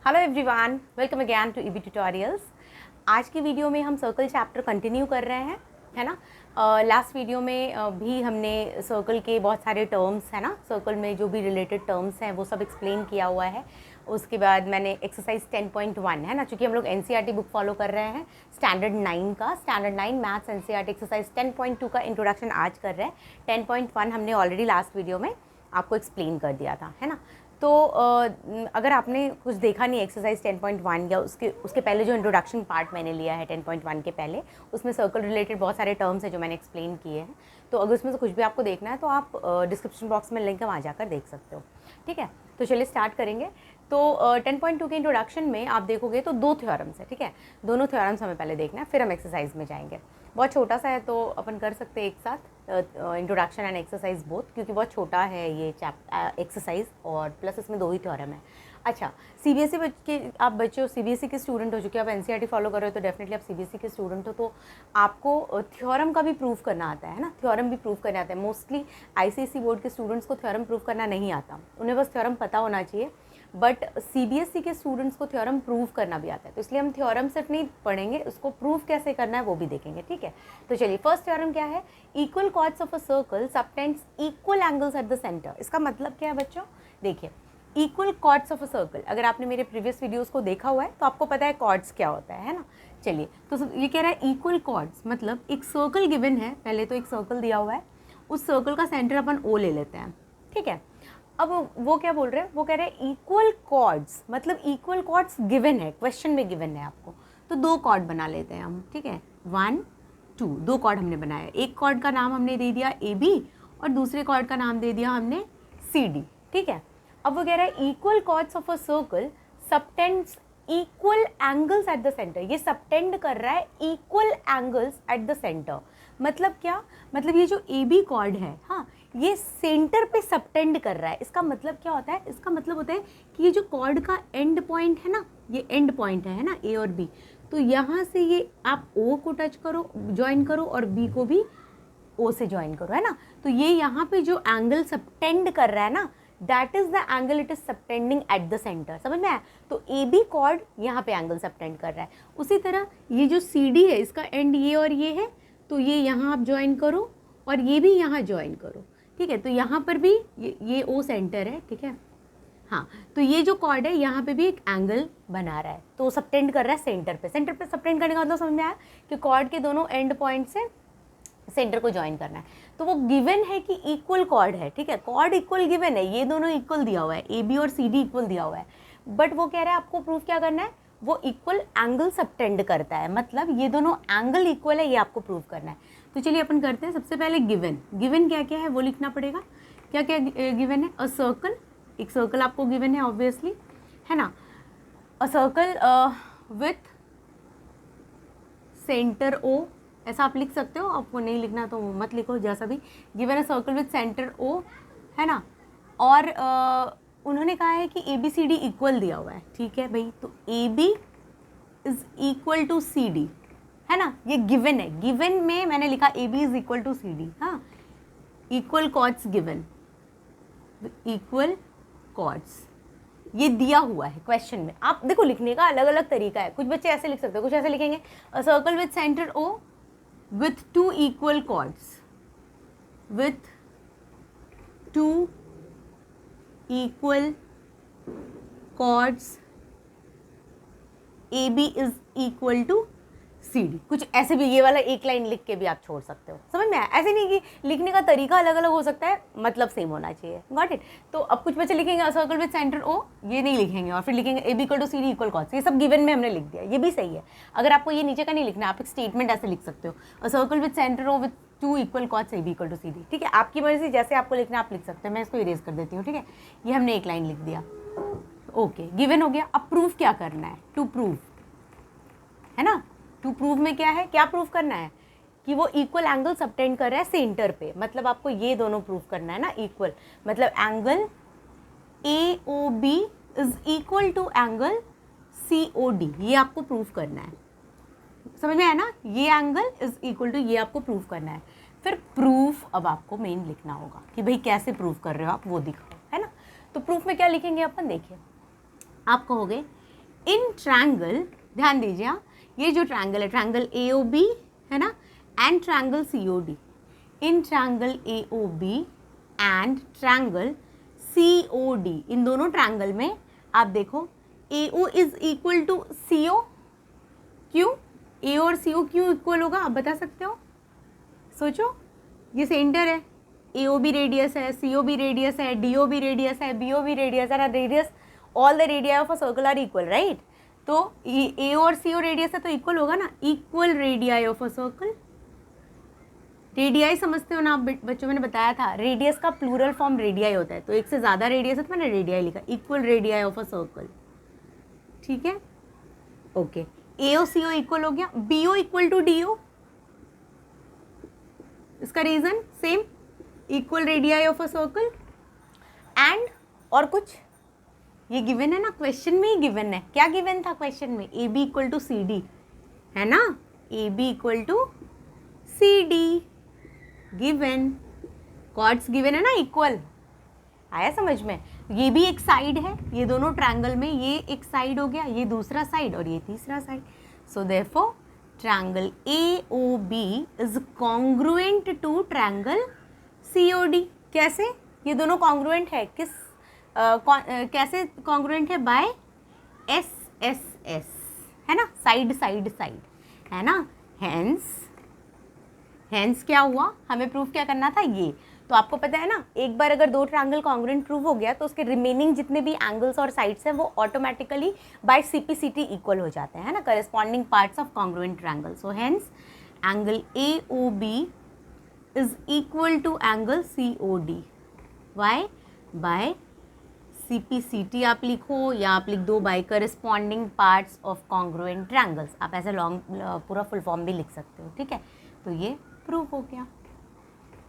Hello everyone, welcome again to EB tutorials. आज की video में हम सर्कल चैप्टर कंटिन्यू कर रहे हैं, है ना। लास्ट वीडियो में भी हमने सर्कल के बहुत सारे टर्म्स, है ना, सर्कल में जो भी रिलेटेड टर्म्स हैं वो सब एक्सप्लेन किया हुआ है। उसके बाद मैंने एक्सरसाइज 10.1, है ना, चूँकि हम लोग एनसीईआरटी बुक फॉलो कर रहे हैं स्टैंडर्ड 9 मैथ्स एनसीईआरटी एक्सरसाइज 10.2 का इंट्रोडक्शन आज कर रहे हैं। 10.1 हमने ऑलरेडी लास्ट वीडियो में आपको एक्सप्लेन कर दिया था, है ना। तो अगर आपने कुछ देखा नहीं एक्सरसाइज 10.1 या उसके पहले जो इंट्रोडक्शन पार्ट मैंने लिया है 10.1 के पहले, उसमें सर्कल रिलेटेड बहुत सारे टर्म्स हैं जो मैंने एक्सप्लेन किए हैं। तो अगर उसमें से कुछ भी आपको देखना है तो आप डिस्क्रिप्शन बॉक्स में लिंक है, वहाँ जाकर देख सकते हो। ठीक है, तो चलिए स्टार्ट करेंगे। तो 10.2 के इंट्रोडक्शन में आप देखोगे तो 2 थ्योरम्स है। ठीक है, दोनों थ्योरम्स हमें पहले देखना है, फिर हम एक्सरसाइज में जाएंगे। बहुत छोटा सा है तो अपन कर सकते हैं एक साथ इंट्रोडक्शन एंड एक्सरसाइज बोथ, क्योंकि बहुत छोटा है ये एक्सरसाइज और प्लस इसमें 2 ही थ्योरम है। अच्छा, सीबीएसई के आप बच्चे हो, सीबीएसई के स्टूडेंट हो, चूँकि आप एनसीईआरटी फॉलो कर रहे हो तो डेफिनेटली आप सीबीएसई के स्टूडेंट हो, तो आपको थ्योरम का भी प्रूफ करना आता है ना। थ्योरम भी प्रूफ करना आता है। मोस्टली आईसीएसई बोर्ड के स्टूडेंट्स को थ्योरम प्रूफ करना नहीं आता, उन्हें बस थ्योरम पता होना चाहिए। बट सीबीएसई के स्टूडेंट्स को थ्योरम प्रूव करना भी आता है, तो इसलिए हम थ्योरम सिर्फ नहीं पढ़ेंगे, उसको प्रूफ कैसे करना है वो भी देखेंगे। ठीक है, तो चलिए फर्स्ट थ्योरम क्या है? Equal chords of a circle subtends equal angles at the centre. इसका मतलब क्या है बच्चों? देखिए, equal chords of a circle, अगर आपने मेरे प्रीवियस वीडियोस को देखा हुआ है तो आपको पता है कॉर्ड्स क्या होता है ना। चलिए, तो ये कह रहा है इक्वल कॉर्ड्स मतलब एक सर्कल गिवन है, पहले तो एक सर्कल दिया हुआ है, उस सर्कल का सेंटर अपन ओ ले लेते हैं। ठीक है, अब वो क्या बोल रहे हैं? वो कह रहे हैं इक्वल कॉर्ड्स मतलब इक्वल कॉर्ड्स गिवन है, क्वेश्चन में गिवन है आपको, तो 2 कॉर्ड बना लेते हैं हम। ठीक है, 1 2, 2 कॉर्ड हमने बनाया। एक कॉर्ड का नाम हमने दे दिया ए बी और दूसरे कॉर्ड का नाम दे दिया हमने सी डी। ठीक है, अब वो कह रहा है equal chords of a circle subtends equal angles at the centre. ये सबटेंड कर रहा है equal angles at the centre. मतलब क्या? मतलब ये जो ए बी कॉर्ड है, हाँ, ये सेंटर पे सबटेंड कर रहा है। इसका मतलब क्या होता है? इसका मतलब होता है कि ये जो कॉर्ड का एंड पॉइंट है ना, ये एंड पॉइंट है ना, ए और बी, तो यहाँ से ये आप ओ को टच करो, ज्वाइन करो, और बी को भी ओ से ज्वाइन करो, है ना। तो ये यहाँ पे जो एंगल सबटेंड कर रहा है ना, that is the angle it is subtending eight the centre. समझ में आया? तो ए बी कॉर्ड यहाँ पे एंगल सबटेंड कर रहा है। उसी तरह ये जो सी डी है, इसका एंड ये और ये है, तो ये यहाँ आप ज्वाइन करो और ये भी यहाँ ज्वाइन करो। ठीक है, तो यहाँ पर भी ये ओ सेंटर है। ठीक है, हाँ, तो ये जो कॉर्ड है यहाँ पे भी एक एंगल बना रहा है, तो सबटेंड कर रहा है सेंटर पे। सेंटर पे सबटेंड करने का मतलब समझ में आया कि कॉर्ड के दोनों एंड पॉइंट से सेंटर को ज्वाइन करना है। तो वो गिवन है कि इक्वल कॉर्ड है। ठीक है, कॉर्ड इक्वल गिवन है, ये दोनों इक्वल दिया हुआ है, ए बी और सी डी इक्वल दिया हुआ है। बट वो कह रहा है आपको प्रूफ क्या करना है? वो इक्वल एंगल सबटेंड करता है, मतलब ये दोनों एंगल इक्वल है, ये आपको प्रूफ करना है। तो चलिए अपन करते हैं। सबसे पहले गिवन, गिवन क्या क्या है वो लिखना पड़ेगा। क्या क्या गिवन है? अ सर्कल, एक सर्कल आपको गिवन है ऑब्वियसली, है ना। A circle with centre O, ऐसा आप लिख सकते हो, आपको नहीं लिखना तो मत लिखो, जैसा भी। Given a circle with centre O, है ना। और उन्होंने कहा है कि A B C D equal दिया हुआ है। ठीक है भाई, तो A B is equal to C D, है ना, ये गिवन है। गिवन में मैंने लिखा A B is equal to C D. हाँ, equal chords given, equal chords ये दिया हुआ है क्वेश्चन में। आप देखो, लिखने का अलग अलग तरीका है, कुछ बच्चे ऐसे लिख सकते हो, कुछ ऐसे लिखेंगे a circle with centre O with 2 equal chords, with 2 equal chords A B is equal to C D. कुछ ऐसे भी, ये वाला एक लाइन लिख के भी आप छोड़ सकते हो। समझ में आया? ऐसे नहीं कि लिखने का तरीका अलग अलग हो सकता है, मतलब सेम होना चाहिए। Got it? तो अब कुछ बच्चे लिखेंगे सर्कल विद सेंटर ओ, ये नहीं लिखेंगे, और फिर लिखेंगे A B equal to C D equal chords. ये सब गिवन में हमने लिख दिया, ये भी सही है। अगर आपको ये नीचे का नहीं लिखना, आप एक स्टेटमेंट ऐसे लिख सकते हो, a circle with centre O with 2 equal chords A B equal to C D. ठीक है, आपकी मर्जी, जैसे आपको लिखना आप लिख सकते हो। मैं इसको इरेज कर देती हूँ। ठीक है, ये हमने एक लाइन लिख दिया। ओके, गिवन हो गया। अब प्रूफ क्या करना है? टू प्रूव, है ना। टू प्रूव में क्या है? क्या प्रूफ करना है? कि वो इक्वल एंगल सबटेंड कर रहा है सेंटर पे। मतलब आपको ये दोनों प्रूफ करना है ना, इक्वल, मतलब angle A O B is equal to angle C O D, ये आपको प्रूफ करना है। समझ में आया ना? ये एंगल इज इक्वल टू, ये आपको प्रूफ करना है। फिर प्रूफ अब आपको मेन लिखना होगा कि भाई कैसे प्रूफ कर रहे हो आप, वो दिखाओ, है ना। तो प्रूफ में क्या लिखेंगे अपन? देखिए, आप कहोगे इन ट्रायंगल, ध्यान दीजिए हाँ, ये जो ट्रायंगल है, ट्रायंगल AOB है ना, and triangle COD, in triangle AOB and triangle COD, इन दोनों ट्रायंगल में आप देखो AO is equal to CO, क्यों AO और CO क्यों इक्वल होगा, आप बता सकते हो? सोचो, ये सेंटर है, AOB रेडियस है, COB रेडियस है, DOB रेडियस है, BOB रेडियस है, radius, all the radii of a circle are equal, right? तो AO और CO रेडियस है तो इक्वल होगा ना, equal radii of a circle. Radii समझते हो ना आप बच्चों, मैंने बताया था रेडियस का प्लूरल फॉर्म रेडियाई होता है, तो एक से ज़्यादा रेडियस है तो मैंने रेडियाई लिखा, equal radii of a circle, ठीक है? ओके, AO CO इक्वल हो गया, BO इक्वल टू DO, इसका reason same, equal radii of a circle. And और कुछ, ये गिवन है ना, क्वेश्चन में ही गिवन है, क्या गिवन था क्वेश्चन में? AB इक्वल टू CD है ना, AB equal to CD given, chords given है ना इक्वल, आया समझ में? ये भी एक साइड है, ये दोनों ट्रायंगल में ये एक साइड हो गया, ये दूसरा साइड और ये तीसरा side, so therefore triangle AOB is congruent to triangle COD। कैसे? ये दोनों कॉन्ग्रुएंट है, किस कैसे कॉन्ग्रुएंट है? बाय SSS, है ना, साइड साइड साइड, है ना। हेंस क्या हुआ, हमें प्रूफ क्या करना था? ये तो आपको पता है ना, एक बार अगर दो ट्रायंगल कॉन्ग्रुएंट प्रूव हो गया तो उसके रिमेनिंग जितने भी एंगल्स और साइड्स हैं वो ऑटोमेटिकली बाय CPCT इक्वल हो जाते हैं, है ना, corresponding parts of congruent triangle. So hence angle AOB is equal to angle COD, why? By CPCT आप लिखो या आप लिख दो by corresponding parts of congruent triangles, आप ऐसे लॉन्ग पूरा फुल फॉर्म भी लिख सकते हो, ठीक है? तो ये प्रूफ हो गया,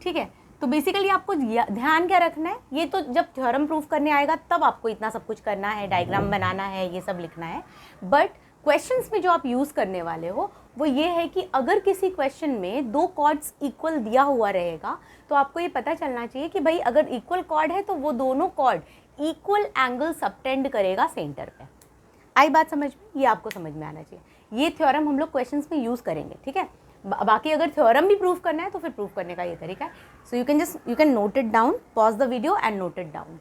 ठीक है? तो बेसिकली आपको ध्यान क्या रखना है, ये तो जब थ्योरम प्रूफ करने आएगा तब आपको इतना सब कुछ करना है, डायग्राम बनाना है, ये सब लिखना है, बट क्वेश्चंस में जो आप यूज़ करने वाले हो वो ये है कि अगर किसी क्वेश्चन में दो कॉर्ड्स इक्वल दिया हुआ रहेगा तो आपको ये पता चलना चाहिए कि भाई अगर इक्वल कॉर्ड है तो वो दोनों कॉर्ड इक्वल एंगल सबटेंड करेगा सेंटर पे। आई बात समझ में? ये आपको समझ में आना चाहिए, ये थ्योरम हम लोग क्वेश्चंस में यूज़ करेंगे, ठीक है? बाकी अगर थ्योरम भी प्रूफ करना है तो फिर प्रूफ करने का ये तरीका है। So you can note it down, pause the video and note it down.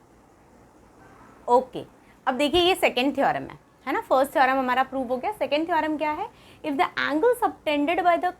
Okay, अब देखिए ये सेकेंड थ्योरम है ना, फर्स्ट थ्योरम हमारा प्रूव हो गया। सेकेंड थ्योरम क्या है? If the angle subtended by the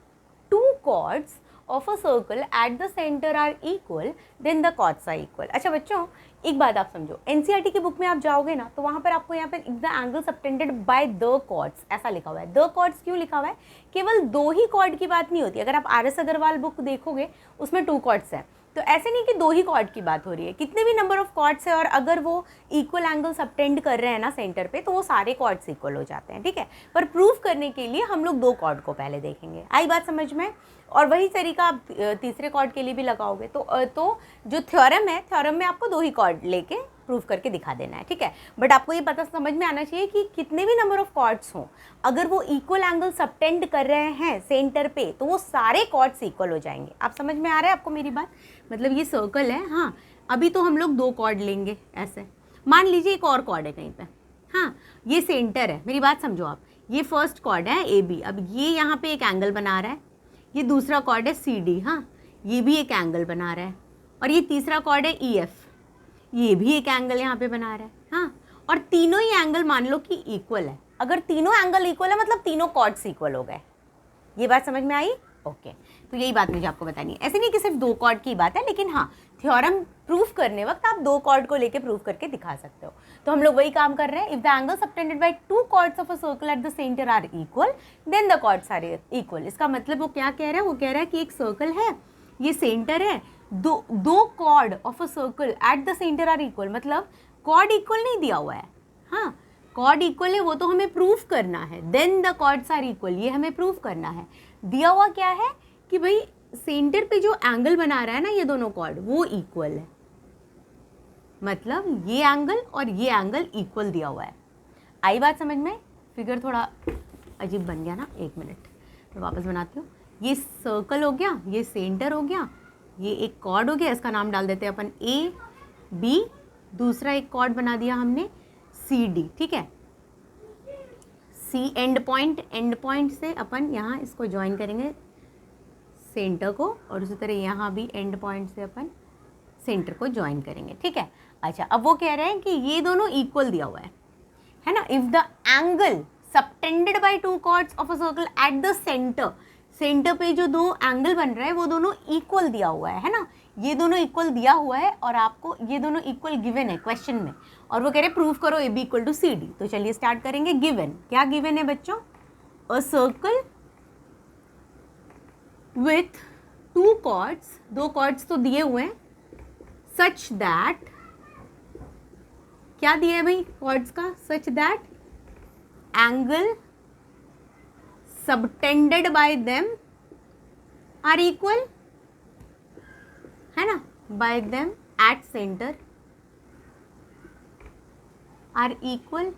two chords of a circle at the centre are equal then the chords are equal. अच्छा बच्चों, एक बात आप समझो, NCERT की बुक में आप जाओगे ना तो वहाँ पर आपको यहाँ पर the angle subtended by the chords ऐसा लिखा हुआ है। द कॉर्ड्स क्यों लिखा हुआ है? केवल दो ही कॉर्ड की बात नहीं होती। अगर आप RS अग्रवाल बुक देखोगे उसमें 2 कॉर्ड्स हैं, तो ऐसे नहीं कि 2 ही कॉर्ड की बात हो रही है, कितने भी नंबर ऑफ कॉर्ड्स है और अगर वो इक्वल एंगल सबटेंड कर रहे हैं ना सेंटर पे तो वो सारे कॉर्ड्स इक्वल हो जाते हैं, ठीक है? पर प्रूफ करने के लिए हम लोग 2 कॉर्ड को पहले देखेंगे। आई बात समझ में? और वही तरीका आप तीसरे कॉर्ड के लिए भी लगाओगे। तो जो थ्योरम है, थ्योरम में आपको 2 ही कॉर्ड लेके प्रूफ करके दिखा देना है, ठीक है? बट आपको ये पता समझ में आना चाहिए कि कितने भी नंबर ऑफ कॉर्ड्स हों, अगर वो इक्वल एंगल सबटेंड कर रहे हैं सेंटर पे तो वो सारे कॉर्ड्स इक्वल हो जाएंगे। आप समझ में आ रहा है आपको मेरी बात? मतलब ये सर्कल है, हाँ, अभी तो हम लोग 2 कॉर्ड लेंगे ऐसे, मान लीजिए एक और कॉर्ड है कहीं पे, हाँ, ये सेंटर है, मेरी बात समझो आप, ये फर्स्ट कॉर्ड है AB, अब ये यहाँ पे एक एंगल बना रहा है, ये दूसरा कॉर्ड है CD, हाँ, ये भी एक एंगल बना रहा है, और ये तीसरा कॉर्ड है EF, ये भी एक एंगल यहाँ पे बना रहा है, हाँ, और तीनों ही एंगल मान लो कि इक्वल है। अगर तीनों एंगल इक्वल है मतलब तीनों कॉर्ड्स इक्वल हो गए। ये बात समझ में आई? ओके, तो यही बात मुझे आपको बतानी है। ऐसे नहीं कि सिर्फ 2 कॉर्ड की बात है, लेकिन हाँ, थ्योरम प्रूफ करने वक्त आप 2 कॉर्ड को लेके प्रूफ करके दिखा सकते हो। तो हम लोग वही काम कर रहे हैं। If the angle subtended by 2 chords of a circle at the centre are equal then the chords are equal. इसका मतलब वो क्या कह रहा है? वो कह रहा है कि एक सर्कल है, ये सेंटर है, दो chord of a circle at the centre are equal, मतलब कॉर्ड इक्वल नहीं दिया हुआ है, हाँ, कॉर्ड इक्वल है वो तो हमें प्रूफ करना है, then the chords are equal, ये हमें प्रूफ करना है। दिया हुआ क्या है कि भाई सेंटर पे जो एंगल बना रहा है ना ये दोनों कॉर्ड, वो इक्वल है, मतलब ये एंगल और ये एंगल इक्वल दिया हुआ है। आई बात समझ में? फिगर थोड़ा अजीब बन गया ना, 1 मिनट मैं वापस बनाती हूँ। ये सर्कल हो गया, ये सेंटर हो गया, ये एक कॉर्ड हो गया, इसका नाम डाल देते हैं अपन AB, दूसरा एक कॉर्ड बना दिया हमने CD, ठीक है? सी एंड पॉइंट से अपन यहाँ इसको ज्वाइन करेंगे सेंटर को, और उसी तरह यहाँ भी एंड पॉइंट से अपन सेंटर को ज्वाइन करेंगे, ठीक है। अच्छा, अब वो कह रहे हैं कि ये दोनों इक्वल दिया हुआ है ना। If the angle subtended by two chords of a circle at the centre पे जो दो एंगल बन रहा है वो दोनों इक्वल दिया हुआ है ना। ये दोनों इक्वल दिया हुआ है और आपको ये दोनों इक्वल गिवन है क्वेश्चन में, और वो कह रहे हैं प्रूव करो A B equal to C D. तो चलिए स्टार्ट करेंगे। गिवन, क्या गिवन है बच्चों? A circle with two chords, दो कॉर्ड्स तो दिए हुए हैं, सच दैट, क्या दिया है भाई कॉर्ड्स का? Such that angle subtended by them are equal, है ना, by them at centre are equal.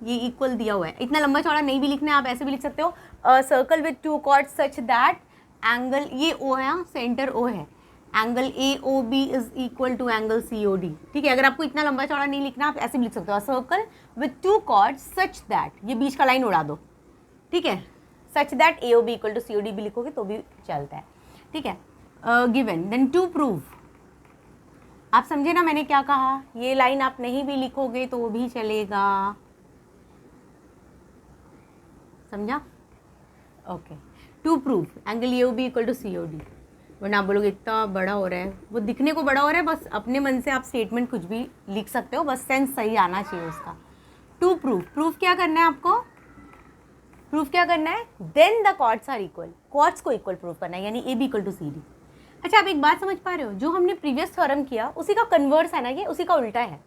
ये इक्वल दिया हुआ है, इतना लंबा चौड़ा नहीं भी लिखना है, आप ऐसे भी लिख सकते हो। Circle with two chords such that angle, ये ओ है, सेंटर ओ है, angle A O B is equal to angle C O D, ठीक है। अगर आपको इतना लंबा चौड़ा नहीं लिखना, आप ऐसे भी लिख सकते हो। Circle with two chords such that, ये बीच का लाइन उड़ा दो, ठीक है। Such that A O B equal to C O D भी लिखोगे तो भी चलता है, ठीक है। गिवन, देन टू प्रूव, आप समझे ना मैंने क्या कहा? ये लाइन आप नहीं भी लिखोगे तो भी चलेगा, समझा? Okay. To prove angle A O B equal to C O D, वरना आप बोलोगे इतना बड़ा हो रहा है, वो दिखने को बड़ा हो रहा है, बस अपने मन से आप स्टेटमेंट कुछ भी लिख सकते हो, बस सेंस सही आना चाहिए उसका। टू प्रूव, प्रूफ क्या करना है आपको? प्रूफ क्या करना है? Then the chords are equal, chords को इक्वल प्रूफ करना है, यानी A B equal to C D. अच्छा, आप एक बात समझ पा रहे हो? जो हमने प्रीवियस थ्योरम किया उसी का कन्वर्स है ना, ये उसी का उल्टा है।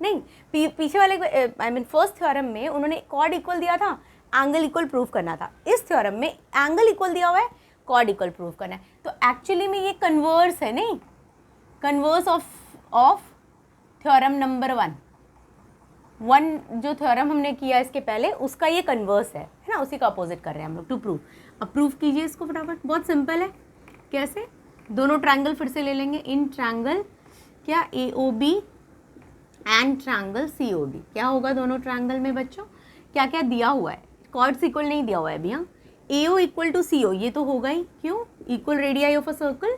नहीं, पीछे वाले आई मीन फर्स्ट थ्योरम में उन्होंने कॉर्ड इक्वल दिया था, एंगल इक्वल प्रूफ करना था। इस थ्योरम में एंगल इक्वल दिया हुआ है, कॉर्ड इक्वल प्रूफ करना है। तो एक्चुअली में ये कन्वर्स है, नहीं, converse of theorem number one जो थ्योरम हमने किया इसके पहले, उसका ये कन्वर्स है ना, उसी का अपोजिट कर रहे हैं हम लोग। टू प्रूव, अब प्रूफ कीजिए इसको फटाफट, बहुत सिंपल है। कैसे? दोनों ट्रायंगल फिर से ले लेंगे। इन ट्रायंगल क्या A O B and triangle C O D, क्या होगा दोनों ट्रायंगल में बच्चों? क्या क्या दिया हुआ है? कॉर्ड्स इक्वल नहीं दिया हुआ है अभी। हाँ, ए ओ इक्वल टू सी ओ, ये तो होगा ही, क्यों? Equal radii of a circle,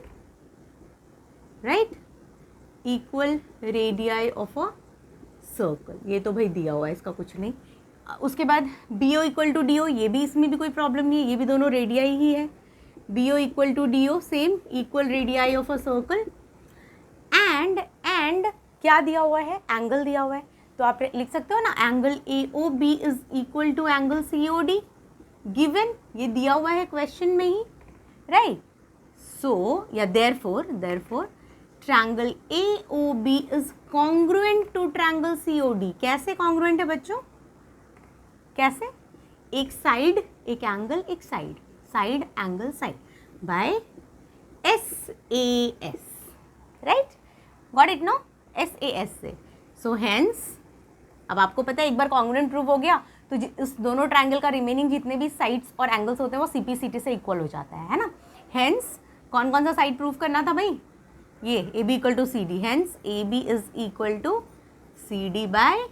right, equal radii of a circle, ये तो भाई दिया हुआ है, इसका कुछ नहीं। उसके बाद B O equal to D O, ये भी, इसमें भी कोई प्रॉब्लम नहीं है, ये भी दोनों रेडियाई ही है। B O equal to D O, same, equal radii of a circle. And क्या दिया हुआ है? एंगल दिया हुआ है, तो आप लिख सकते हो ना, angle A O B is equal to angle C O D, given, ये दिया हुआ है क्वेश्चन में ही, राइट। सो या therefore triangle A O B is congruent to triangle C O D. कैसे कॉन्ग्रुएंट है बच्चों? कैसे? एक साइड, एक एंगल, एक side, side angle side, by S A S, right, got it no? S A S से। So hence, अब आपको पता है एक बार कॉन्ग्रुएंट प्रूव हो गया तो उस दोनों ट्रायंगल का रिमेनिंग जितने भी साइड्स और एंगल्स होते हैं वो CP/CT से इक्वल हो जाता है ना। हेंस कौन कौन सा साइड प्रूव करना था भाई? ये A B equal to C D, hence A B is equal to C D by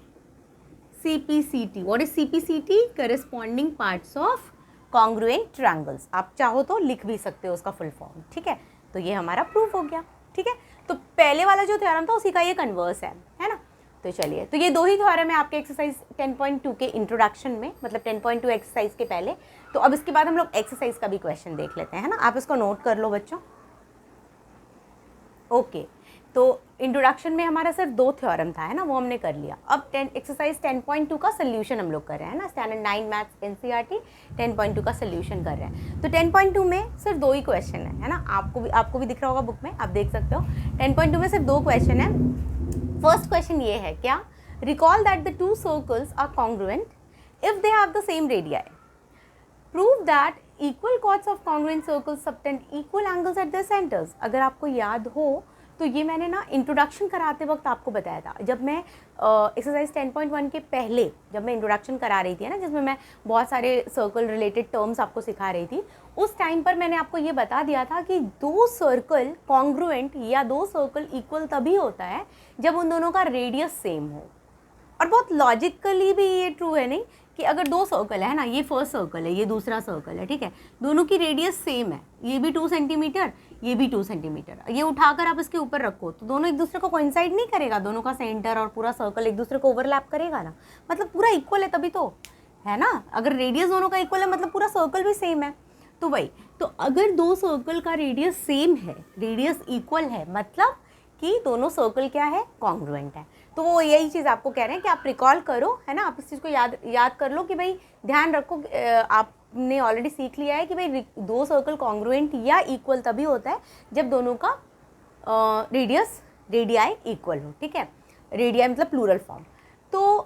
CP/CT। What is CP/CT? Corresponding parts of congruent triangles. आप चाहो तो लिख भी सकते हो उसका फुल फॉर्म, ठीक है। तो ये हमारा प्रूफ हो गया, ठीक है। तो पहले वाला जो थ्योरम था उसी का ये कन्वर्स है ना। तो चलिए, तो ये दो ही थ्योरम है आपके एक्सरसाइज 10.2 के इंट्रोडक्शन में, मतलब 10.2 एक्सरसाइज के पहले। तो अब इसके बाद हम लोग एक्सरसाइज का भी क्वेश्चन देख लेते हैं, है ना। आप इसको नोट कर लो बच्चों। ओके, तो इंट्रोडक्शन में हमारा सिर्फ दो थ्योरम था, है ना, वो हमने कर लिया। अब एक्सरसाइज 10.2 का सोल्यूशन हम लोग कर रहे हैं ना, स्टैंडर्ड 9 मैथ्स NCERT 10.2 का सोल्यूशन कर रहे हैं। तो 10.2 में सिर्फ दो ही क्वेश्चन है ना। आपको भी दिख रहा होगा बुक में, आप देख सकते हो। 10.2 में सिर्फ दो क्वेश्चन है। फर्स्ट क्वेश्चन ये है, क्या? Recall that the two circles are congruent if they have the same radii. Prove that equal chords of congruent circles subtend equal angles at their centres. अगर आपको याद हो तो ये मैंने ना इंट्रोडक्शन कराते वक्त आपको बताया था, जब मैं एक्सरसाइज 10.1 के पहले जब मैं इंट्रोडक्शन करा रही थी ना, जिसमें मैं बहुत सारे सर्कल रिलेटेड टर्म्स आपको सिखा रही थी, उस टाइम पर मैंने आपको ये बता दिया था कि दो सर्कल कॉन्ग्रुएंट या दो सर्कल इक्वल तभी होता है जब उन दोनों का रेडियस सेम हो। और बहुत लॉजिकली भी ये ट्रू है नहीं कि अगर दो सर्कल है ना, ये फर्स्ट सर्कल है, ये दूसरा सर्कल है, ठीक है, दोनों की रेडियस सेम है, ये भी 2 सेंटीमीटर, ये भी 2 सेंटीमीटर, ये उठाकर आप इसके ऊपर रखो तो दोनों एक दूसरे को कोइंसाइड नहीं करेगा, दोनों का सेंटर और पूरा सर्कल एक दूसरे को ओवरलैप करेगा ना, मतलब पूरा इक्वल है तभी तो, है ना। अगर रेडियस दोनों का इक्वल है मतलब पूरा सर्कल भी सेम है। तो वही, तो अगर दो सर्कल का रेडियस सेम है, रेडियस इक्वल है, मतलब कि दोनों सर्कल क्या है, कॉन्ग्रुएंट है। तो वो यही चीज़ आपको कह रहे हैं कि आप रिकॉल करो, है ना, आप इस चीज़ को याद कर लो कि भाई ध्यान रखो, आपने ऑलरेडी सीख लिया है कि भाई दो सर्कल कॉन्ग्रुएंट या इक्वल तभी होता है जब दोनों का रेडियाई इक्वल हो, ठीक है, रेडियाई मतलब प्लूरल फॉर्म। तो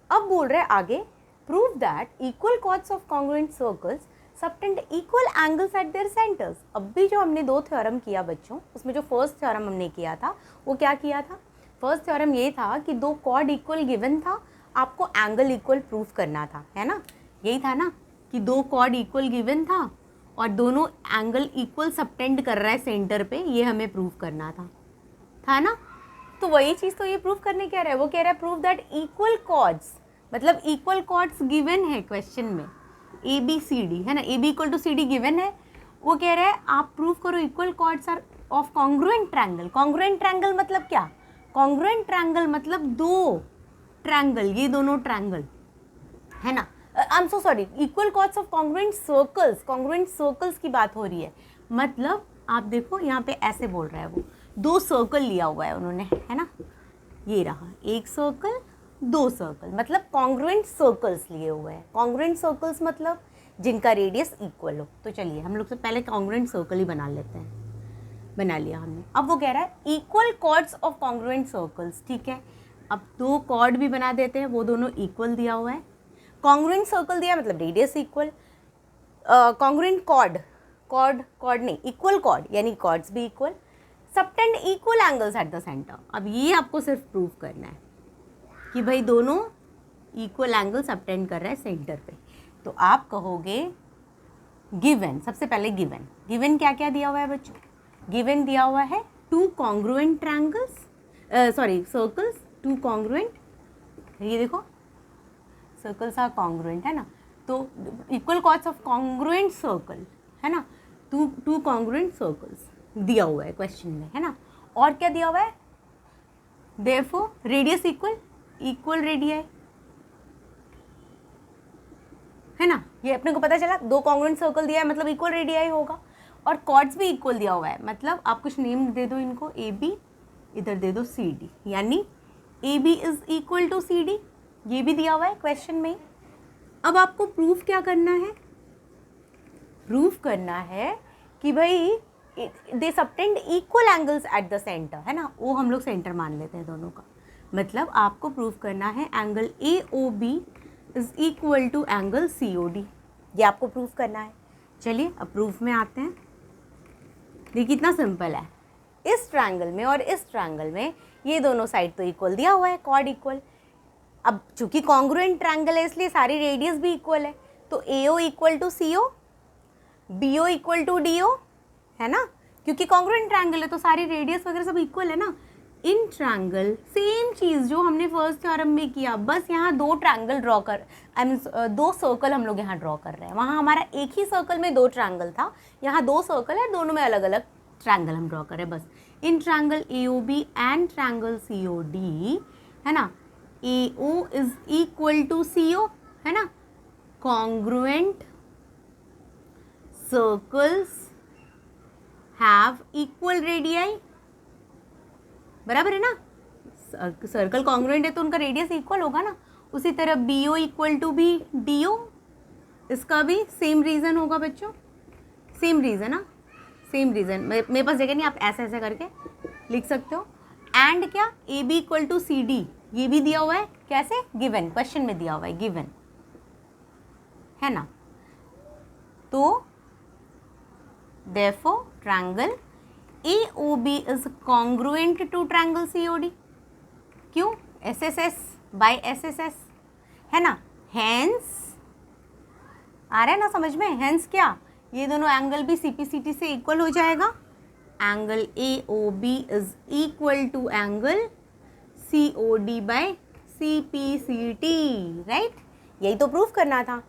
अब बोल रहे हैं आगे, prove that equal chords of congruent circles subtend equal angles at their centres. अब भी जो हमने 2 थ्योरम किया बच्चों, उसमें जो फर्स्ट थ्योरम हमने किया था वो क्या किया था, फर्स्ट थ्योरम ये था कि 2 कॉर्ड इक्वल गिवन था, आपको एंगल इक्वल प्रूफ करना था, है ना, यही था ना कि 2 कॉर्ड इक्वल गिवन था और दोनों एंगल इक्वल सबटेंड कर रहा है सेंटर पे, ये हमें प्रूफ करना था ना। तो वही चीज़ तो ये प्रूफ करने क्या रहा है, वो कह रहा है प्रूफ दैट इक्वल कॉर्ड्स, मतलब इक्वल कॉर्ड्स गिवन है क्वेश्चन में, ए बी सी डी, है ना, A B equal to C D given है, वो कह रहा है आप प्रूव करो equal chords are of congruent triangle. Congruent triangle मतलब क्या, कॉन्ग्रुएंट ट्रायंगल मतलब 2 ट्रायंगल, ये दोनों ट्रायंगल, है ना, I am so sorry, equal chords of congruent circles की बात हो रही है। मतलब आप देखो यहाँ पे ऐसे बोल रहा है वो, 2 सर्कल लिया हुआ है उन्होंने, है ना, ये रहा 1 सर्कल 2 सर्कल, मतलब कॉन्ग्रुएंट सर्कल्स लिए हुए हैं। कॉन्ग्रुएंट सर्कल्स मतलब जिनका रेडियस इक्वल हो। तो चलिए हम लोग से पहले कॉन्ग्रुएंट सर्कल ही बना लेते हैं, बना लिया हमने। अब वो कह रहा है equal chords of congruent circles, ठीक है, अब 2 कॉर्ड भी बना देते हैं, वो दोनों इक्वल दिया हुआ है, कॉन्ग्रुएंट सर्कल दिया मतलब रेडियस इक्वल, कॉन्ग्रुएंट कॉर्ड नहीं, इक्वल कॉर्ड यानी कॉर्ड्स भी equal, subtend equal angles at the centre. अब ये आपको सिर्फ प्रूव करना है कि भाई दोनों इक्वल एंगल सबटेंड कर रहा है सेंटर पे। तो आप कहोगे गिवन, सबसे पहले गिवन क्या क्या दिया हुआ है बच्चों, गिवन दिया हुआ है 2 कॉन्ग्रुएंट ट्रायंगल्स, सर्कल्स, 2 कॉन्ग्रुएंट, ये देखो सर्कल्स आर कॉन्ग्रुएंट, है ना, तो equal chords of congruent circle, है ना, 2 कॉन्ग्रुएंट सर्कल्स दिया हुआ है क्वेश्चन में, है ना। और क्या दिया हुआ है, देयरफॉर रेडियस इक्वल रेडियाई, है ना, ये अपने को पता चला, 2 कॉन्ग्रुएंट सर्कल दिया है मतलब इक्वल रेडियाई होगा, और कॉर्ड्स भी इक्वल दिया हुआ है, मतलब आप कुछ नेम दे दो इनको, ए बी, इधर दे दो सी डी, यानी A B is equal to C D, ये भी दिया हुआ है क्वेश्चन में। अब आपको प्रूफ क्या करना है, प्रूफ करना है कि भाई they subtend equal angles at the centre, है ना, वो हम लोग सेंटर मान लेते हैं दोनों का, मतलब आपको प्रूफ करना है angle A O B is equal to angle C O D, ये आपको प्रूफ करना है। चलिए अब प्रूफ में आते हैं। देखिए कितना सिंपल है, इस ट्रायंगल में और इस ट्रायंगल में ये दोनों साइड तो इक्वल दिया हुआ है, कॉर्ड इक्वल। अब चूंकि कॉन्ग्रुएंट ट्रायंगल है इसलिए सारी रेडियस भी इक्वल है, तो A O equal to C O, B O equal to D O, है ना, क्योंकि कॉन्ग्रुएंट ट्रायंगल है तो सारी रेडियस वगैरह सब इक्वल है ना। इन ट्रायंगल सेम चीज़ जो हमने फर्स्ट थ्योरम में किया, बस यहाँ 2 ट्रायंगल ड्रॉ कर, आई मीन 2 सर्कल हम लोग यहाँ ड्रॉ कर रहे हैं। वहाँ हमारा एक ही सर्कल में 2 ट्रायंगल था, यहाँ 2 सर्कल है, दोनों में अलग अलग ट्रायंगल हम ड्रॉ कर रहे हैं बस। In triangle A O B and triangle C O D, है ना, A O is equal to C O, है ना, congruent circles have equal radii, बराबर है ना, सर्कल कॉन्ग्रुएंट है तो उनका रेडियस इक्वल होगा ना। उसी तरह B O equal to B D O, इसका भी सेम रीज़न होगा बच्चों, सेम रीज़न, ना सेम रीज़न, मेरे पास जगह नहीं, आप ऐसे ऐसे करके लिख सकते हो। एंड क्या, A B equal to C D, ये भी दिया हुआ है, कैसे, गिवन, क्वेश्चन में दिया हुआ है, गिवन, है ना। तो therefore triangle AOB is congruent to triangle COD, क्यों, SSS by SSS, है ना, hence आ रहा है ना समझ में, hence क्या, ये दोनों एंगल भी CPCT से इक्वल हो जाएगा, angle AOB is equal to angle COD by CPCT, right? यही तो प्रूफ करना था,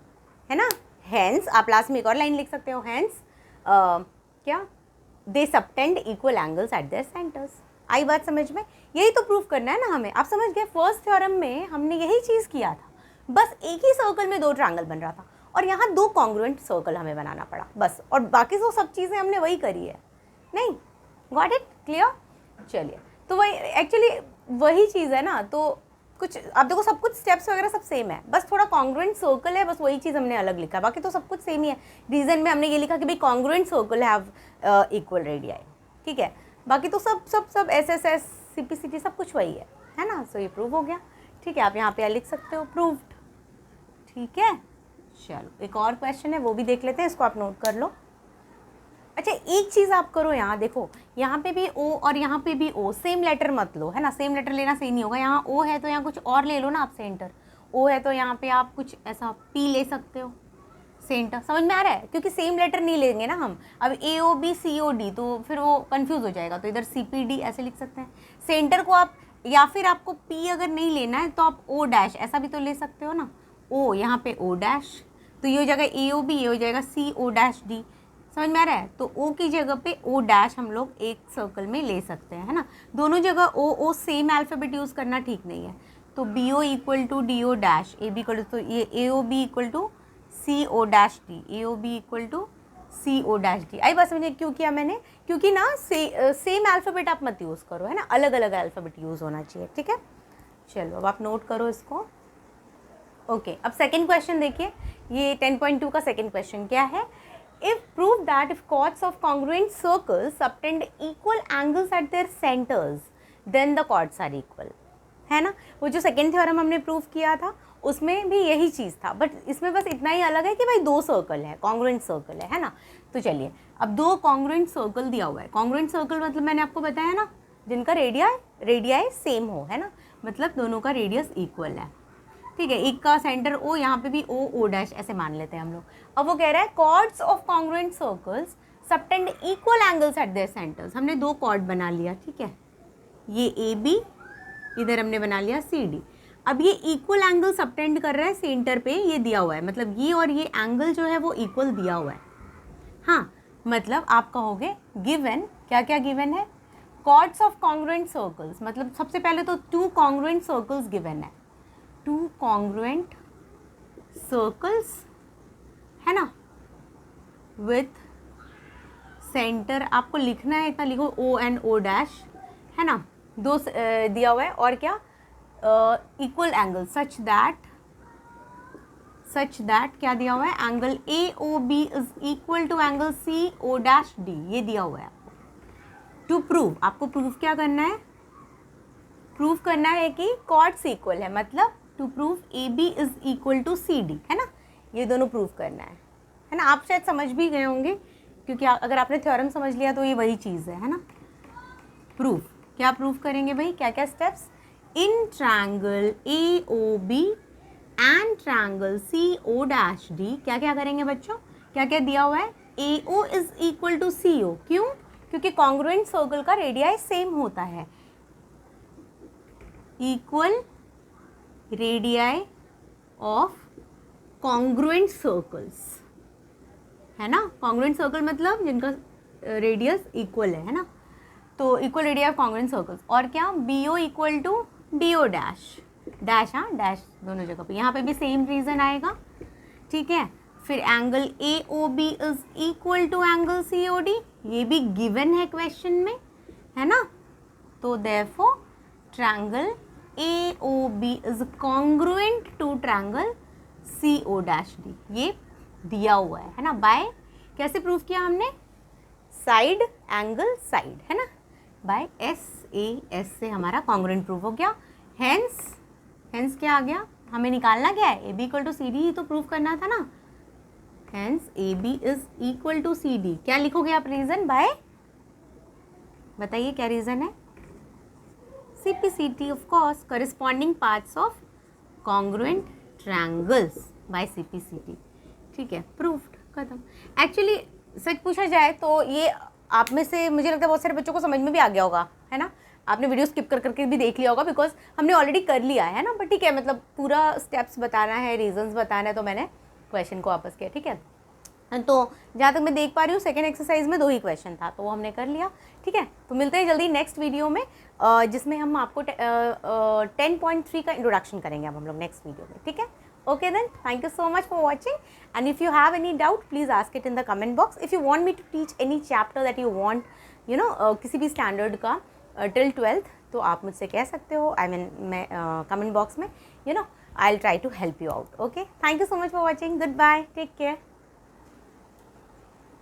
है ना? हेंस आप लास्ट में एक और लाइन लिख सकते हो, हेंस क्या, they subtend equal angles at their centres. आई बात समझ में? यही तो प्रूफ करना है ना हमें। आप समझ गए? फर्स्ट थ्योरम में हमने यही चीज़ किया था, बस एक ही सर्कल में 2 ट्रायंगल बन रहा था और यहाँ 2 कॉन्ग्रुएंट सर्कल हमें बनाना पड़ा बस, और बाकी तो सब चीज़ें हमने वही करी है। नहीं, गॉट इट? क्लियर? चलिए, तो वही एक्चुअली वही चीज़ है ना, तो कुछ आप देखो सब कुछ स्टेप्स वगैरह सब सेम है, बस थोड़ा कॉन्ग्रुएंट सर्कल है, बस वही चीज़ हमने अलग लिखा है, बाकी तो सब कुछ सेम ही है। रीजन में हमने ये लिखा कि भाई congruent circle have equal radii, ठीक है? बाकी तो सब सब सब SSS CPCT सब कुछ वही है ना? सो ये प्रूव हो गया, ठीक है? आप यहाँ पे लिख सकते हो प्रूव्ड, ठीक है? चलो एक और क्वेश्चन है, वो भी देख लेते हैं, इसको आप नोट कर लो। अच्छा, एक चीज़ आप करो, यहाँ देखो, यहाँ पे भी O और यहाँ पे भी O, सेम लेटर मत लो, है ना? सेम लेटर लेना सही नहीं होगा। यहाँ O है तो यहाँ कुछ और ले लो ना आप सेंटर, O है तो यहाँ पे आप कुछ ऐसा P ले सकते हो सेंटर। समझ में आ रहा है? क्योंकि सेम लेटर नहीं लेंगे ना हम, अब AOB COD तो फिर वो कंफ्यूज हो जाएगा, तो इधर CPD ऐसे लिख सकते हैं सेंटर को आप, या फिर आपको P अगर नहीं लेना है तो आप O डैश ऐसा भी तो ले सकते हो ना। O यहाँ पे O डैश, तो ये हो जाएगा AOB, ये हो जाएगा CO डैश D। समझ में आ रहा है? तो O की जगह पे O डैश हम लोग एक सर्कल में ले सकते हैं, है ना? दोनों जगह O सेम अल्फ़ाबेट यूज़ करना ठीक नहीं है, तो BO equal to DO dash, AB equal to, ये AOB equal to CO dash D, AOB equal to CO dash D। आई बात समझिए क्यों किया मैंने? क्योंकि ना सेम अल्फ़ाबेट आप मत यूज़ करो, है ना? अलग अलग अल्फ़ाबेट यूज़ होना चाहिए, ठीक है? चलो अब आप नोट करो इसको। ओके, अब सेकेंड क्वेश्चन देखिए, ये 10.2 का सेकेंड क्वेश्चन क्या है? If prove that if chords of congruent circles subtend equal angles at their centers, then the chords are equal, है ना? वो जो सेकेंड थ्योरम हमने प्रूव किया था उसमें भी यही चीज़ था, बट इसमें बस इतना ही अलग है कि भाई 2 सर्कल है, कॉन्ग्रुएंट सर्कल है ना? तो चलिए, अब 2 कॉन्ग्रुएंट सर्कल दिया हुआ है। कॉन्ग्रुएंट सर्कल मतलब मैंने आपको बताया ना, जिनका रेडियाई सेम हो, है ना? मतलब दोनों का रेडियस इक्वल है, ठीक है? एक का सेंटर O, यहाँ पे भी O डैश ऐसे मान लेते हैं हम लोग। अब वो कह रहा है chords of congruent circles subtend equal angles at their centres. हमने 2 कॉर्ड बना लिया, ठीक है? ये AB, इधर हमने बना लिया CD। अब ये इक्वल एंगल सबटेंड कर रहा है सेंटर पे, ये दिया हुआ है, मतलब ये और ये एंगल जो है वो इक्वल दिया हुआ है। हाँ, मतलब आप कहोगे गिवन, क्या क्या गिवन है? कॉर्ड्स ऑफ कॉन्ग्रुएंट सर्कल्स, मतलब सबसे पहले तो 2 कॉन्ग्रुएंट सर्कल्स गिवन है, 2 कॉन्ग्रुएंट सर्कल्स, है ना? विथ सेंटर आपको लिखना है, इतना लिखो O and O डैश, है ना? 2 दिया हुआ है, और क्या? इक्वल एंगल सच दैट क्या दिया हुआ है? Angle AOB is equal to angle CO dash D, ये दिया हुआ है आपको। टू प्रूव, आपको प्रूफ क्या करना है? प्रूफ करना है कि कॉर्ड्स इक्वल है, मतलब to prove AB is equal to CD, है ना? ये दोनों प्रूफ करना है ना? आप शायद समझ भी गए होंगे, क्योंकि अगर आपने थ्योरम समझ लिया तो ये वही चीज़ है ना? प्रूफ क्या प्रूफ करेंगे भाई? क्या क्या steps? In triangle AOB and triangle CO dash D, क्या क्या करेंगे बच्चों? क्या क्या दिया हुआ है? AO is equal to CO, क्यों? क्योंकि कॉन्ग्रुएंट सर्कल का रेडियाई सेम होता है, equal radii of congruent circles, है ना? कॉन्ग्रुएंट सर्कल मतलब जिनका रेडियस इक्वल है ना? तो equal radii of congruent circles, और क्या? BO equal to DO dash, हाँ डैश दोनों जगह पे, यहाँ पे भी सेम रीजन आएगा, ठीक है? फिर angle AOB is equal to angle COD, ये भी गिवन है क्वेश्चन में, है ना? तो therefore triangle AOB is congruent to triangle CO dash D, ये दिया हुआ है ना? बाय कैसे प्रूफ किया हमने? साइड एंगल साइड, है ना? बाय SAS से हमारा कॉन्ग्रुएंट प्रूफ हो गया। हेंस क्या आ गया? हमें निकालना क्या है? AB इक्वल टू CD ही तो प्रूफ करना था ना? Hence AB is equal to CD। क्या लिखोगे आप रीजन? बाय, बताइए क्या रीजन है? CPCT of course, corresponding parts of congruent triangles by CPCT, ठीक है? प्रूफ्ड, खत्म। एक्चुअली सच पूछा जाए तो ये आप में से मुझे लगता है बहुत सारे बच्चों को समझ में भी आ गया होगा, है ना? आपने वीडियो स्किप कर करके भी देख लिया होगा बिकॉज हमने ऑलरेडी कर लिया है ना, बट ठीक है, मतलब पूरा स्टेप्स बताना है, रीजंस बताना है, तो मैंने क्वेश्चन को वापस किया, ठीक है। तो जहाँ तक मैं देख पा रही हूँ सेकेंड एक्सरसाइज में 2 ही क्वेश्चन था, तो वो हमने कर लिया, ठीक है। तो मिलते हैं जल्दी नेक्स्ट वीडियो में, जिसमें हम आपको 10.3 का इंट्रोडक्शन करेंगे अब हम लोग नेक्स्ट वीडियो में, ठीक है। Okay then, thank you so much for watching, and if you have any doubt please ask it in the comment box. If you want me to teach any chapter that you want, you know, किसी भी standard का till 12th, तो आप मुझसे कह सकते हो, I mean मैं कमेंट बॉक्स में, you know, I will try to help you out. Okay, thank you so much for watching, goodbye, take care.